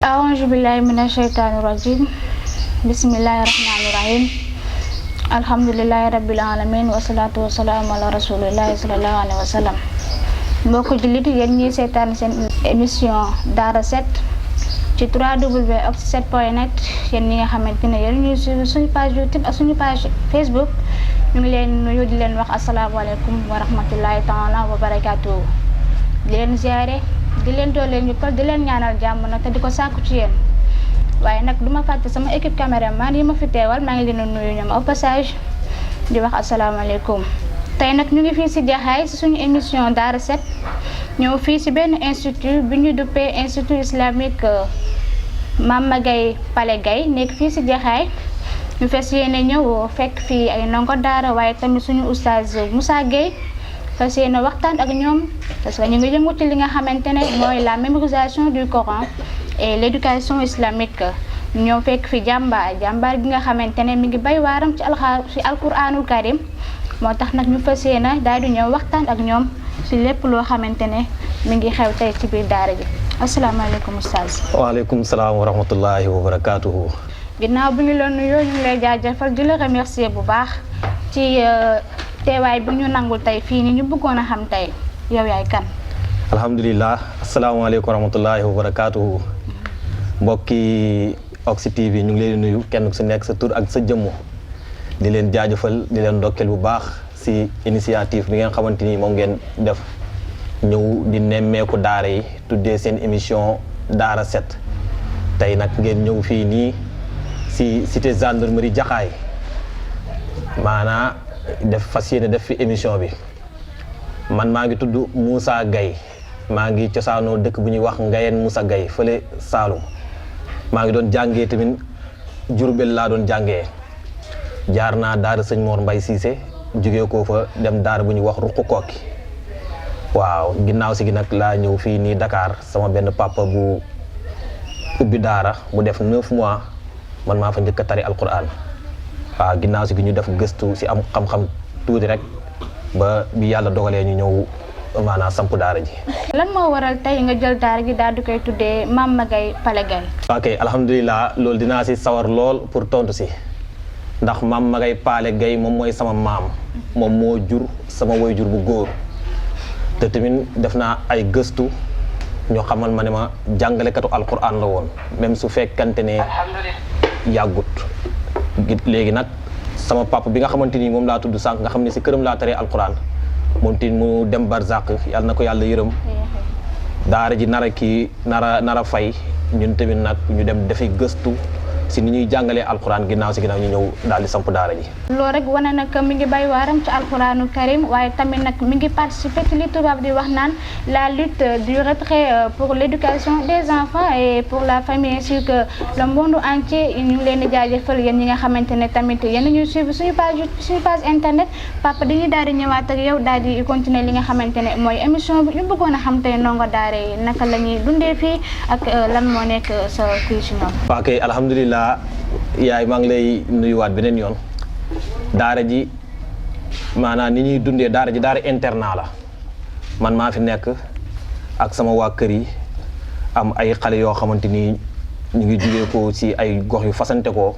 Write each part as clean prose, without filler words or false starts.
A'udzu billahi minasyaitonir rajim. Bismillahirrahmanirrahim. Alhamdulillahi rabbil alamin wassalatu wassalamu ala rasulillahi sallallahu alaihi wasallam. Mbokk jullit yéen ñi seetaan seen émission Daara 7 ci www.oxy7.net yéen ñi nga xamante ne yéen ñuy suñu page YouTube ak suñu page Facebook ñu ngi leen nuyu di leen wax asalaamaaleykum wa rahmatullahi taala wa barakatuh. Di leen ziare di leen doole ñu ko di leen ñaanal jàmm nag te di ko sàkku ci yéen waaye nag duma fàtte sama équipe caméraman yi ma fi teewal maa ngi leen nuyu ñoom au passage di wax asalaamaaleykum. Tey nag ñu ngi fii si Jaxaay si suñu émission Daara 7 ñëw fii si benn institut bi ñu duppee institut islamique Mama Gaye Pale Gaye nekk fii si Jaxaay ñu fas yéene ñëw fekk fii ay ndongo daara waaye tamit suñu oustaz Moussa Gueye fas yéene waxtaan ak ñoom parce que ñu ngi yëngu ci li nga xamante ne mooy la mémorisation du Coran et l'éducation islamique. ñoo fekk fi jàmbaar gi nga xamante ne mi ngi bay waaram ci alquranul karim moo tax nag ñu fas yéene daal di ñëw waxtaan ak ñoom ci lépp loo xamante ne mi ngi xew tey ci biir daara ji. asalaamaaleykum oustaz. waaleykum salaam wa rahmatullahi wa barakatuhu. ginnaaw bu ñu la nuyoo ñu ngi lay jaajëfal di la remercier bu baax ci teewaay bi ñu nangul tey fii ni ñu bëggoon a xam tey yow yaay kan. alhamdulilah asalaamaaleykum wa rahmatullahi wa barakatuhu. mbokki Oxy TV ñu ngi leen di nuyu kenn ku si nekk sa tur ak sa jëmmu di leen jaajëfal di leen ndokkeel bu baax si initiative bi ngeen xamante ni moom ngeen def ñëw di nemmeeku daara yi tuddee seen émission Daara 7 tey nag ngeen ñëw fii nii si cité gendarmerie Jaxaay maanaa fas yéene def fi émission bi man maa ngi tudd Moussa Gaye maa ngi cosaanoo dëkk bu ñuy wax Ngayeen Moussa Gaye fële Saalum maa ngi doon jàngee tamit Jurbel laa doon jàngee jaar naa daara sëñ Mor Mbay Cissé jógee ko fa dem daara bu ñuy wax Ruqu Kokki waaw ginnaaw si gi nag laa ñëw fii nii Dakar sama benn papa bu ubbi daara mu def 9 mois man maa fa njëkk a tari alquran waaw ginnaaw si gi ñu def gëstu si am xam-xam tuuti rek ba bi yàlla dogalee ñu ñëw maanaam samp daara ji. lan moo waral tey nga jël daara ji daal di koy tuddee Mama Gaye Pale Gaye. ok alhamdulilah loolu dinaa si sawar lool pour tontu si ndax Mama Gaye Pale Gaye moom mooy sama maam moom moo jur sama waajur bu góor te tamit def naa ay gëstu ñoo xamal ma ne ma jàngalekatu alquran la woon même su fekkante ne yàggut léegi nag sama papa bi nga xamante ni moom laa tudd sànq nga xam ne si këram laa taree alquran. moom tamit mu dem barzaq yàlla na ko yàlla yërëm daara ji nara fay ñun tamit nag ñu dem dafay gëstu si ni ñuy jàngalee alquran ginnaaw ñu ñëw daal di samp daara ji. loolu rek wane nag mi ngi bay waaram ci alquranu karim waaye tamit nag mi ngi participer ci li tubaab di wax naan la lutte du retrait pour l'éducation des enfants et pour la famille ainsi que le monde entier ñu ngi leen di jaajëfal yéen ñi nga xamante ne tamit yéen ñuy suivre suñu page internet papa dañuy daal di ñëwaat ak yow daal di continuer li nga xamante ne mooy émission bi ñu bëggoon a xam tey ndongo daara yi naka la ñuy dundee fii ak lan moo nekk sa kii si ñoom. ok alhamdulilah yaay maa ngi lay nuyuwaat beneen yoon daara ji maanaam ni ñuy dundee daara ji daara internat la man maa fi nekk ak sama waa kër yi am ay xale yoo xamante ni ñu ngi jugee ko ci ay gox yu fasante ko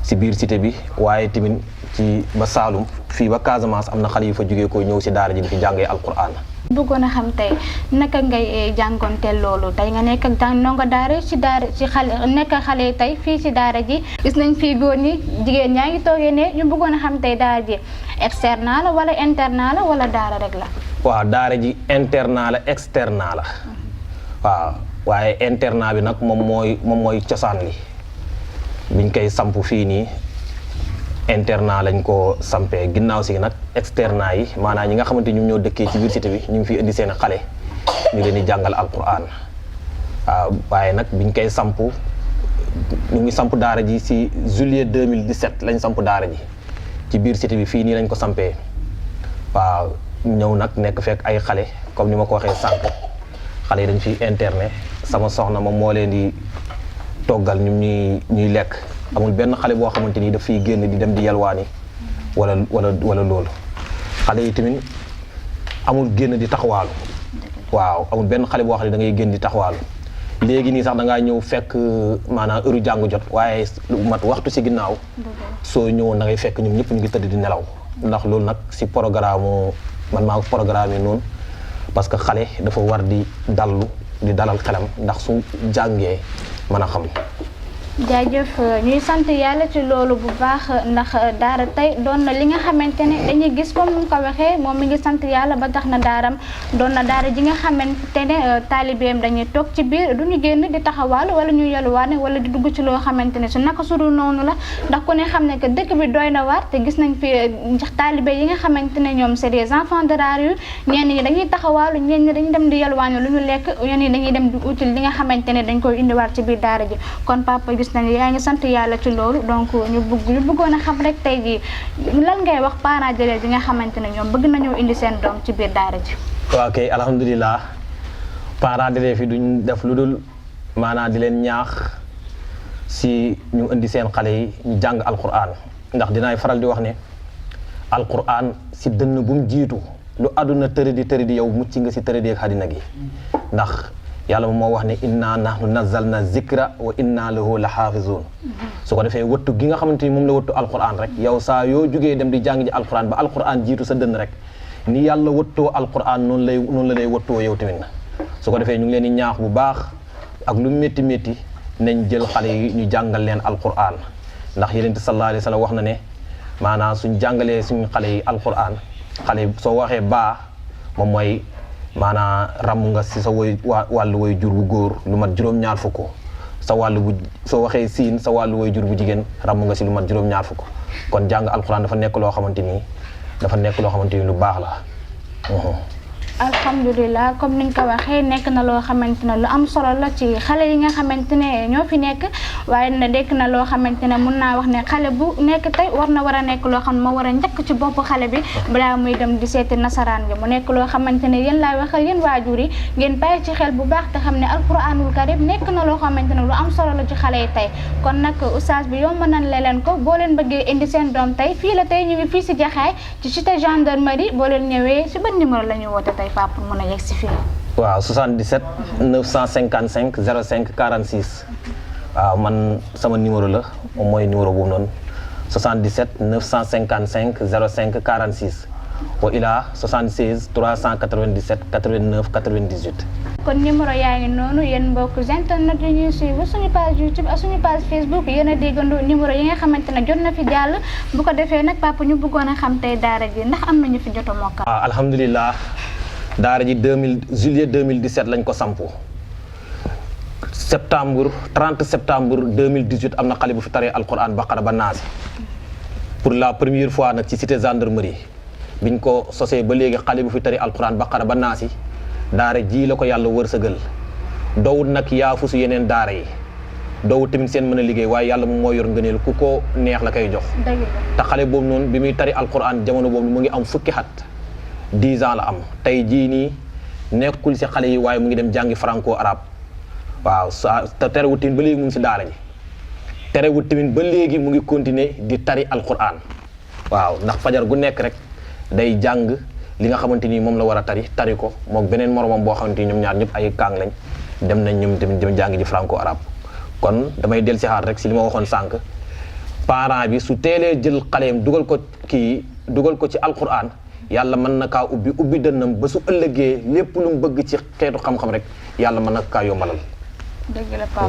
ci biir cité bi waaye tamit ci ba Saalum fii ba Casamance am na xale yu fa jugee ko ñëw ci daara ji di fi jàngee alquran. bëggoon a xam tey naka ngay jàngonteel loolu tey nga nekk ak ndongo daara ci xale nekk xale tey fii ci daara ji gis nañ fii góor ñi jigéen ñaa ngi toogee ne ñu bëggoon a xam tey daara ji externat la wala internat la wala daara rek la. waaw daara ji internat la externat la waaw waaye internat bi nag moom mooy cosaan li biñ koy samp fii nii internat lañ ko sampee ginnaaw si nag externat yi maanaam ñi nga xamante ñu ñoo dëkkee ci biir cité bi ñu ngi fi indi seen xale ñu leen di jàngal alquran waaw waaye nag biñ koy samp ñu ngi samp daara ji si juillet 2017 lañ samp daara ji ci biir cité bi fii nii lañ ko sampee waaw ñëw nag nekk fekk ay xale comme ni ma ko waxee sànq xale yi dañ fi internet sama soxna moom moo leen di toggal ñuy lekk amul benn xale boo xamante ni daf fiy génn di dem di yalwaani wala loolu xale yi tamit amul génn di taxawaalu waaw amul benn xale boo xam ne da ngay génn di taxawaalu léegi nii sax da ngaa ñëw fekk maanaam heure jàngu jot waaye lu mat waxtu si ginnaaw soo ñëwoon da ngay fekk ñoom ñëpp ñu ngi tëdd di nelaw ndax loolu nag si programme man maa ko programme noonu parce que xale dafa war di dalal xelam ndax su jàngee mën a xam. jaajëf ñuy sant yàlla ci loolu bu baax ndax daara tey doon na li nga xamante ne dañuy gis comme ni ko waxee moom mi ngi sant yàlla ba tax na daaram doon na daara ji nga xamante ne taalibeem dañuy toog ci biir du ñu génn di taxawaal wala ñu yalwaane wala di dugg ci loo xamante ne su naka sudul noonu la ndax ku ne xam ne que dëkk bi doy na waar te gis nañ fi ndax taalibe yi nga xamante ne ñoom c'est des enfants de rare yu ñenn ñi dañuy taxawaalu ñenn ñi dañuy dem di yalwaane lu ñu lekk ñenn ñi dañuy dem di util li nga xamante ne dañ koy indiwaat ci biir daara ji kon papa gis nañu yaa ngi sant yàlla ci loolu donc ñu bëggoon a xam rek tey jii lan ngay wax parents d'élèves yi nga xamante ne ñoom bëgg nañoo indi seen doom ci biir daara ji. waaw kay alhamdulilah parents d'élèves yi duñ def lu dul maanaam di leen ñaax si ñu indi seen xale yi ñu jàng alquran ndax dinaay faral di wax ne alquran si dënn bu mu jiitu lu àdduna tëri di yow mucc nga si tëri di ak àddina gi ndax. yàlla moo wax ne inna nahnu nazzalna zikra wa inna lahu la xaafizun su ko defee wëttu gi nga xamante ni moom la wëttu alquran rek yow saa yoo jógee dem di jàng ji alquran ba alquran jiitu sa dënn rek ni yàlla wëttoo alquran noonu la lay wëttoo yow tamit na su ko defee ñu ngi leen di ñaax bu baax ak lu métti nañ jël xale yi ñu jàngal leen alquran ndax Yonent sallallahu alayhi wa sallam wax na ne maanaam suñ jàngalee suñ xale yi alquran xale yi soo waxee baa moom mooy maanaam ràmm nga si sa wàllu way jur bu góor lu mat juróom-ñaar fukk sa wàllu bu soo waxee siin sa wàllu way jur bu jigéen ràmm nga si lu mat juróom-ñaar fukk kon jàng alxuraan dafa nekk loo xamante ni lu baax la. alhamdulilah comme niñ ko waxee nekk na loo xamante ne lu am solo la ci xale yi nga xamante ne ñoo fi nekk waaye na nekk na loo xamante ne mun naa wax ne xale bu nekk tey war a nekk loo xam ne moo war a njëkk ci bopp xale bi balaa muy dem di seeti nasaraan gi mu nekk loo xamante ne yéen laay waxal yéen waajur yi ngeen bàyyi ci xel bu baax te xam ne alquranul karim nekk na loo xamante ne lu am solo la ci xale yi tey kon nag oustaz bi yomb nañ leen ko boo leen bëggee indi seen doom tey fii la tey ñu ngi fii si Jaxaay ci cité gendarmerie boo leen ñëwee si ban numéro la ñu woote tey Pape mën a yegg si fii. waaw 77 955 05 46 waaw man sama numéro la moom mooy numéro boobu noonu 77 955 05 46 wa ilaa 76 397 89 98. kon numéro yaa ngi noonu yéen mbokk internet yi ñuy suivre suñu page YouTube ak suñu page Facebook yéen a déggandoo numéro yi nga xamante ne jot na fi jàll bu ko defee nag papa ñu bëggoon a xam tey daara ji ndax am nañu fi jot a mokkal. waaw alhamdulilah daara ji juillet 2017 lañ ko sampu septembre 30 septembre 2018 am na xale bu fi taree alquran baqara ba naasi pour la première fois nag ci cité gendarmerie biñ ko sosee ba léegi xale bu fi taree alquran baqara ba naasi daara ji la ko yàlla wërsëgal dowut nag yaafu su yeneen daara yi dowut tamit seen mën a liggéey waaye yàlla moom moo yor ngëneel ku ko neex la koy jox te xale boobu noonu bi muy tari alquran jamono boobu mu ngi am fukki at 10 ans la am tey jii nii nekkul si xale yi waaye mu ngi dem jàngi franco arabe waaw te terewut tamit ba léegi mu ngi si daara ji terewut tamit ba léegi mu ngi continuer di tari alquran waaw ndax fajar gu nekk rek day jàng li nga xamante ni moom la war a tari ko moom beneen moromam boo xamante ni ñoom ñaar ñëpp ay kaang lañ dem nañ ñoom tamit dem jàng ji franco arabe kon damay del si xaar rek si li ma waxoon sànq parent bi su teelee jël xaleem dugal ko ci alquran yàlla mën na kaa ubbi dënnam ba su ëllëgee lépp lu mu bëgg ci xeetu xam-xam rek yàlla mën na kaa yombalal. dëgg la Papa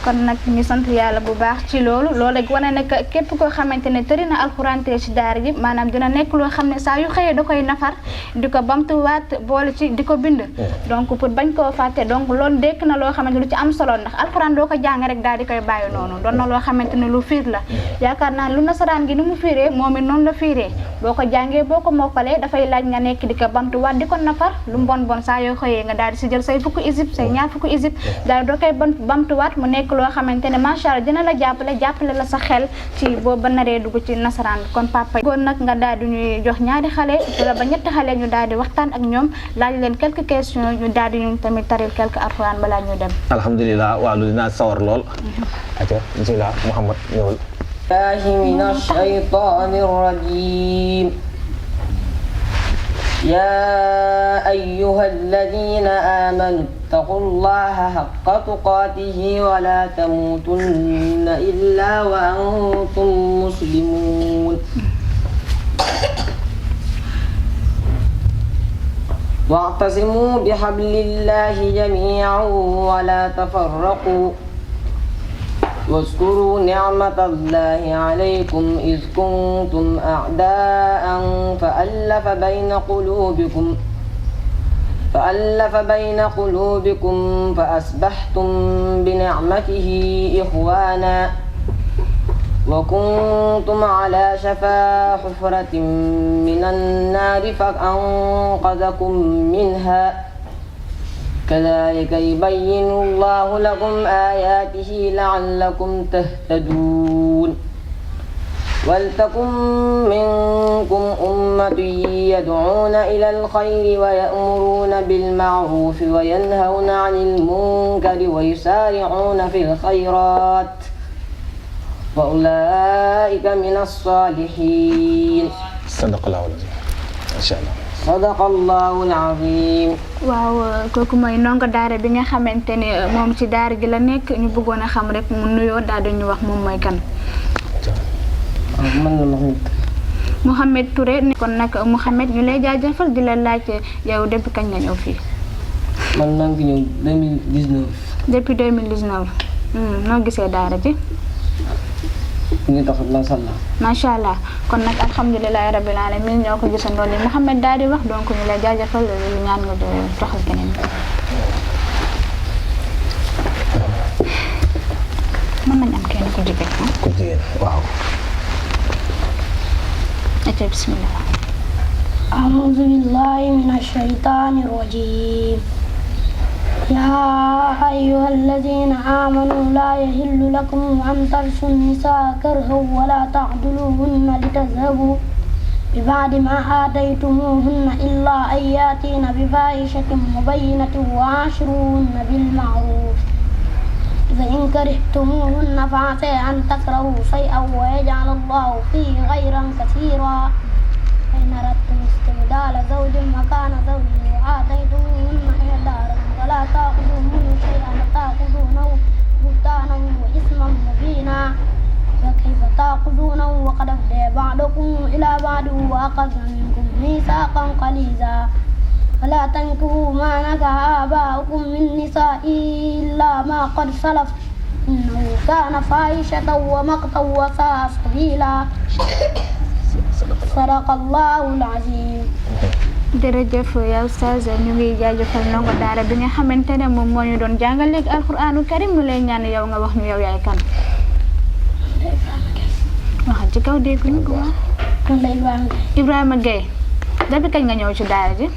kon nag ñu sant yàlla bu baax ci loolu rek wane ne képp koo xamante ne tëri na alxuraan te ci daara ji maanaam dina nekk loo xam ne saa yu xëyee da koy nafar di ko bamtuwaat boole ci di ko bind donc pour bañ koo fàtte donc loolu dekk na loo xamante lu ci am solo ndax alxuraan doo ko jàng rek daal di koy bàyyi noonu doon na loo xamante ne lu fiir la yaakaar naa lu nasaraan gi ni mu fiiree moom it noonu la fiiree boo ko jàngee boo ko mokkalee dafay laaj nga nekk di ko bamtuwaat di ko nafar lu mu bon saa yoo xëyee nga daal di si jël say fukki isib say ñaar fukki isib daal doo koy bamtuwaat mu nekk loo xamante ne macha allah dina la jàppale la sa xel ci boobu ba naree dugg ci nasaraan kon papa goon nag nga daal di ñuy jox ñaari xale wala ba ñetti xale ñu daal di waxtaan ak ñoom laaj leen quelques questions ñu daal di ñu tamit taril quelques alxuraan balaa ñu dem. alhamdulilah waaw lu dinaa sawar lool. aca bismillah Muhammad ñëwal. billahi minash shaytanir rajim يا أيها الذين آمنوا اتقوا الله حق تقاته ولا تموتن إلا وأنتم مسلمون واعتصموا بحبل الله جميعا ولا تفرقوا واذكروا نعمة الله عليكم إذ كنتم أعداء فألف بين قلوبكم فأصبحتم بنعمته إخوانا وكنتم على شفا حفرة من النار فأنقذكم منها كذلك يبين الله لكم آياته لعلكم تهتدون ولتكن منكم أمة يدعون إلى الخير ويأمرون بالمعروف وينهون عن المنكر ويسارعون في الخيرات وأولئك من الصالحين صدق الله العظيم ما شاء الله sadaqallahul azim. waaw kooku mooy ndongo daara bi nga xamante ne moom ci daara gi la nekk ñu bëggoon a xam rek mu nuyoo daal di ñu wax moom mooy kan. man la Mouhamed Touré kon nag Mouhamed ñu lay jaajëfal di la laaj yow depuis kañ nga ñëw fii. man maa ngi ñëw 2019. depuis 2019. noo gisee daara ji. ñu tax macha allah. macha allah kon nag alhamdulilah rabbil alamin ñoo ko gisandoo li Mouhamed daal di wax donc ñu lay jaajëfal lu ñaan nga doxal keneen. mën nañ am kenn ku jigéen. ku jigéen waaw. بسم الله. أعوذ بالله من الشيطان الرجيم. يا أيها الذين آمنوا لا يحل لكم أن ترثوا النساء كرها ولا تعضلوهن لتذهبوا ببعض ما آتيتموهن إلا أن يأتين بفاحشة مبينة وعاشروهن بالمعروف فإن كرهتموهن فعسى أن تكرهوا شيئا ويجعل الله فيه خيرا كثيرا فإن أردتم استبدال زوج مكان زوج وآتيتموهن إحدارا ولا تأخذوا منه شيئا تأخذونه بهتانا وإثما مبينا فكيف تأخذونه وقد أفضى بعضكم إلى بعض وأخذنا منكم ميثاقا غليظا فلا تنكحوا ما نكح آباؤكم من نساء إلا ما قد سلف إنه كان فاحشة ومقتا وساء سبيلا صدق الله العظيم. jërëjëf yow Oustaz ñu ngi jaajëfal ndongo daara bi nga xamante ne moom moo ñu doon jàngal léegi alquraanu karim ñu lay ñaan yow nga wax ñu yow yaay kan. waxal ci kaw dégguñu ko wax. man la Ibrahima Gueye. depuis kañ nga ñëw ci daara ji.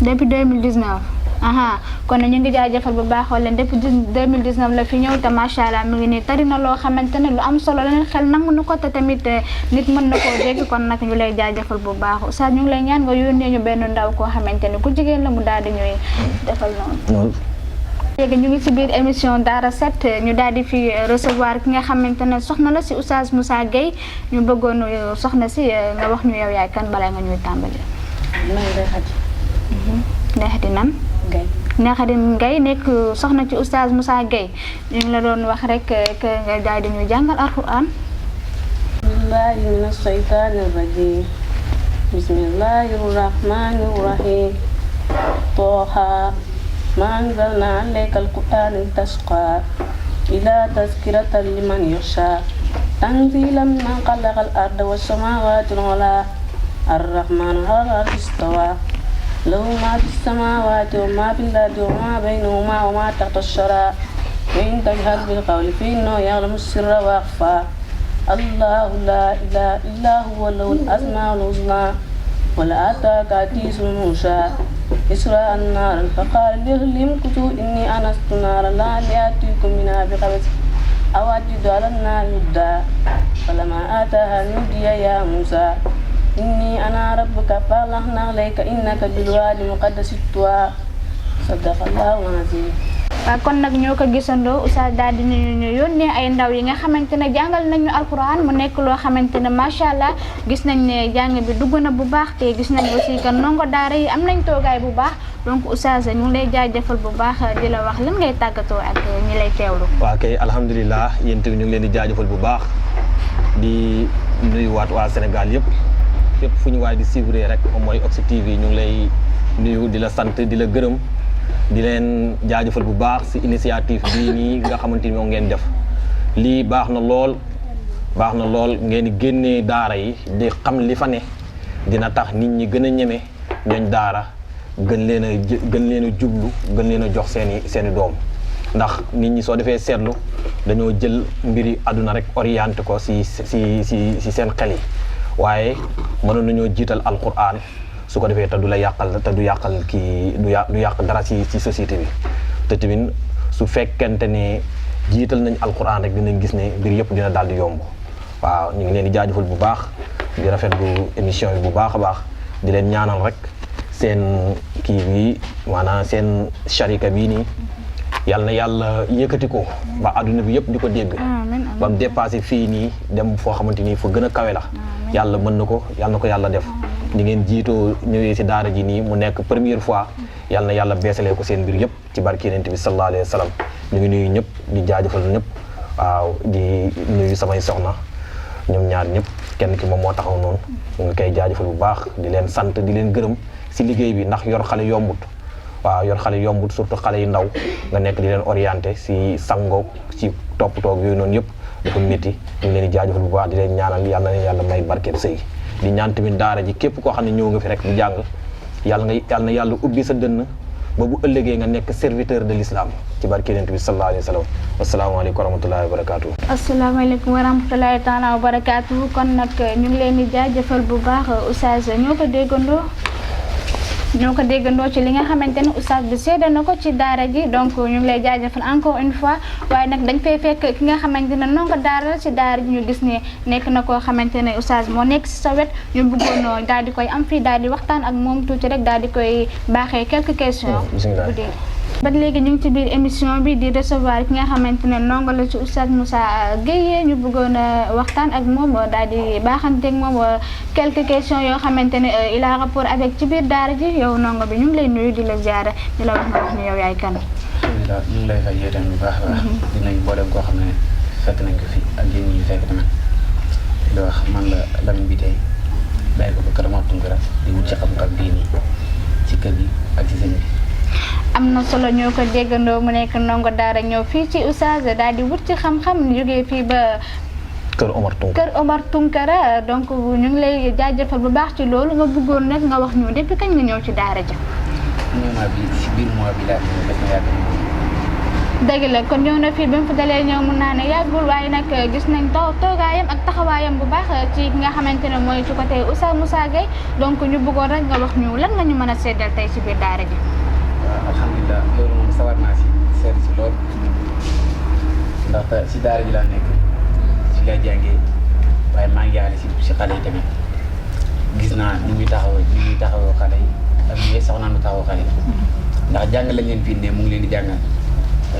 depuis 2019. kon ñu ngi jaajëfal bu baax wala depuis 2019 la fi ñëw te macha allah mu ngi nii tari na loo xamante ne lu am solo la leen xel nangu na ko te tamit nit mën na koo dégg kon nag ñu lay jaajëfal bu baax Oustaz ñu ngi lay ñaan nga yónnee ñu benn ndaw koo xamante ne ku jigéen la mu daal di ñuy defal noonu. léegi ñu ngi ci biir émission Daara 7 ñu daal di fi recevoir ki nga xamante ne soxna la ci Oustaz Moussa Gueye ñu bëggoon soxna si nga wax ñu yow yaay kan balaa nga ñuy tàmbali. Ndeye Khady nan. Ndeye Khady Gaye nekk soxna ci Oustaz Moussa Gueye ñu ngi la doon wax rek que nga daal di ñu jàngal alxuraan. billahi minash shaytanir rajim bismillahir rahmanir rahim Taha ma anzalna alayka al-Qur'ana litashqa illa tazkiratan liman yakhsha tanzilan mimman khalaqa al-arda was-samawati wal-'ula ar-rahmanu 'ala al-'arshi istawa له ما في السماوات وما في الأرض وما بينهما وما تحت الشجرة وإن تجهر بالقول فإنه يعلم السر وأخفى الله لا إله إلا هو له الأسماء الحسنى ولا أتاك حديث موسى إسراء النار فقال لأهلهم كثوا إني آنست نارا لعلي آتيكم منها بقبس أو أجد على النار هدى فلما آتاها نودي يا موسى إني أنا ربك فأغلقنا عليك إنك بالوادي المقدس طوى صدق الله العظيم. waaw kon nag ñoo ko gisandoo oustaz daal di ñu yónnee ay ndaw yi nga xamante ne jàngal nañu alquran mu nekk loo xamante ne macha allah gis nañ ne jàng bi dugg na bu baax te gis nañ aussi que ndongo daara yi am nañ toogaay bu baax donc oustaz ñu ngi lay jaajëfal bu baax di la wax lan ngay tàggatoo ak ñi lay teewlu. waaw kay alhamdulilah yéen tamit ñu ngi leen di jaajëfal bu baax di nuyuwaat waa Sénégal yëpp fépp fu ñu waay di suivre rek moom mooy Oxy TV ñu ngi lay nuyu di la sant di la gërëm di leen jaajëfal bu baax si initiative bii nii nga xamante ni moom ngeen def lii baax na lool ngeen di génnee daara yi di xam li fa ne dina tax nit ñi gën a ñeme ñooñ daara gën leen a jublu gën leen a jox seeni doom ndax nit ñi soo defee seetlu dañoo jël mbiri àdduna rek orienté ko si seen xel yi waaye mënoon nañoo jiital alquran su ko defee te du la yàqal te du yàqal kii du yàq dara si société bi te tamit su fekkente ne jiital nañ alquran rek dinañ gis ne mbir yëpp dina daal di yomb waaw ñu ngi leen di jaajëfal bu baax di rafetlu émission yi bu baax a baax di leen ñaanal rek seen kii bi maanaam seen sharika bii nii yàlla na yàlla yëkkati ko ba adduna bi yëpp di ko dégg ba mu dépassé fii nii dem foo xamante ni fa gën a kawe la yàlla mën na ko yàlla def ni ngeen jiitoo ñëwee si daara ji nii mu nekk première fois yàlla na yàlla beesalee ko seen mbir yëpp ci barki Yonent bi sallallahu alayhi wa sallam ñu ngi nuyu ñëpp di jaajëfal ñëpp waaw di nuyu samay soxna ñoom ñaar ñëpp kenn ki moom moo taxaw noonu ñu ngi koy jaajëfal bu baax di leen sant di leen gërëm si liggéey bi ndax yor xale yombut waaw yor xale yombut surtout xale yu ndaw nga nekk di leen orienté si sangoog si toppatoog yooyu noonu yëpp dafa métti ñu ngi leen di jaajëfal bu baax di leen ñaanal yàlla na yàlla may barkeb sëy di ñaan tamit daara ji képp koo xam ne ñëw nga fi rek di jàng yàlla na yàlla ubbi sa dënn ba bu ëllëgee nga nekk serviteur de l'islam ci barke Yonent bi sallallahu alayhi wa sallam asalaamaaleykum wa rahmatullahi wa barakatuh asalaamaaleykum wa rahmatullahi taala wa barakatuh kon nag ñu ngi leen di jaajëfal bu baax oustaz ñoo ko déggandoo ci li nga xamante ne oustaz bi seede na ko ci daara ji donc ñu ngi lay jaajëfal encore une fois waaye nag dañ fay fekk ki nga xamante ne ndongo daara ci daara ji ñu gis ne nekk na koo xamante ne oustaz moo nekk si sa wet ñu bëggoon daal di koy am fii daal di waxtaan ak moom tuuti rek daal di koy baaxee quelques questions bu dee ba léegi ñu ngi ci biir émission bi di recevoir ki nga xamante ne ndongo la ci oustaz Moussa Gueye ñu bëggoon a waxtaan ak moom daal di baaxanteeg moom quelques questions yoo xamante ne il a rapport avec ci biir daara ji yow ndongo bi ñu ngi lay nuyu di la ziara di la wax nga wax ni yow yaay kan. alhamdulilah ñu ngi lay fay yéen bu baax a baax. dinañ boole koo xam ne fekk nañ ko fi ak yéen ñi fekk tamit di la wax man la Lamine bi tey bàyyi ko ba Kër Moussa Tunkara di wut ci xam-xam bii nii ci kër gi ak ci sëñ bi. am na solo ñoo ko déggandoo mu nekk ndongo daara ñëw fii ci oustaz daal di wut ci xam-xam jógee fii ba Kër Omar Tunkara donc ñu ngi lay jaajëfal bu baax ci loolu nga bëggoon nag nga wax ñu depuis kañ nga ñëw ci daara ja mois bi si biir mois bi laa ñëw def na yàgg dëgg la kon ñëw na fii ba mu fi dalee ñëw mun naa ne yàggul waaye nag gis nañ toogaayam ak taxawaayam bu baax ci ki nga xamante ne mooy ci côté Oustaz Moussa Gueye donc ñu bëggoon rek nga wax ñu lan nga ñu mën a seddal tey ci biir daara ji. waaw alhamdulilah loolu moom sawar naa si seet si lool ndax si daara ji laa nekk si laa jàngee waaye maa ngi yaale si xale yi tamit gis naa ni muy taxawoo xale yi ak ni soxna nu taxawoo xale yi ndax jàng lañ leen fii ne mu ngi leen di jàngal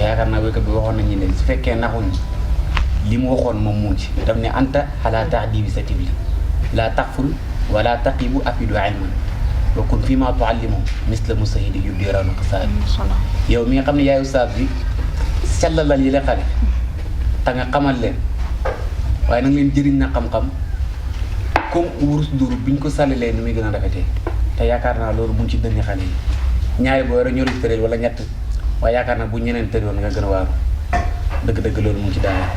yaakaar naa wéykat bi waxoon nañu ne su fekkee naxuñ li mu waxoon moom mu ci daf ne anta xalaa ta'dibi sa tibli laa taxful wala taqibu afidu ilman wa kun fii ma tuallimu misla musahidi yubdi raw na xasaari yow mi nga xam ne yaay ustaas bi sellalal yi la xale te nga xamal leen waaye nag leen jëriñ na xam-xam comme wurus duru biñ ko sàllalee ni muy gën a rafetee te yaakaar naa loolu mu ngi ci dënni xale yi ñaari boo yore ñoo la tëreel wala ñett waaye yaakaar naa bu ñeneen tëroon nga gën a waaru dëgg-dëgg loolu mu ngi ci daara.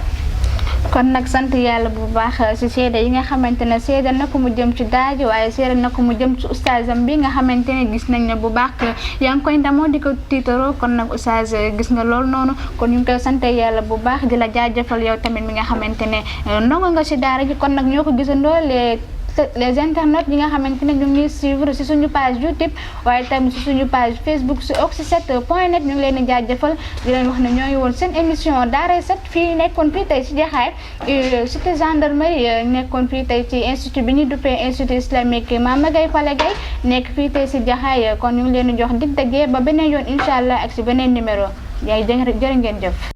kon nag sant yàlla bu baax ci seede yi nga xamante ne seede na ko mu jëm ci daara ji waaye seede na ko mu jëm ci oustazam bi nga xamante ne gis nañ ne bu baax yaa ngi koy ndamoo di ko tiitaroo kon nag oustaz gis nga loolu noonu kon ñu ngi koy sant yàlla bu baax di la jaajëfal yow tamit mi nga xamante ne ndongo nga ci daara ji kon nag ñoo ko gisandoo les internautes yi nga xamante ne ñu ngi suivre ci suñu page YouTube waaye tamit ci suñu page Facebook ci Oxy7.net ñu ngi leen di jaajëfal di leen wax ne ñoo ngi woon seen émission Daaray 7 fii nekkoon fii tey ci Jaxaay cité gendarmerie nekkoon fii tey ci institut bi ñu duppee institut islamique Mama Gaye Fale Gaye nekk fii tey ci Jaxaay kon ñu ngi leen di jox dig daje ba beneen yoon incha allah ak ci beneen numéro yaay jërë ngeen jëf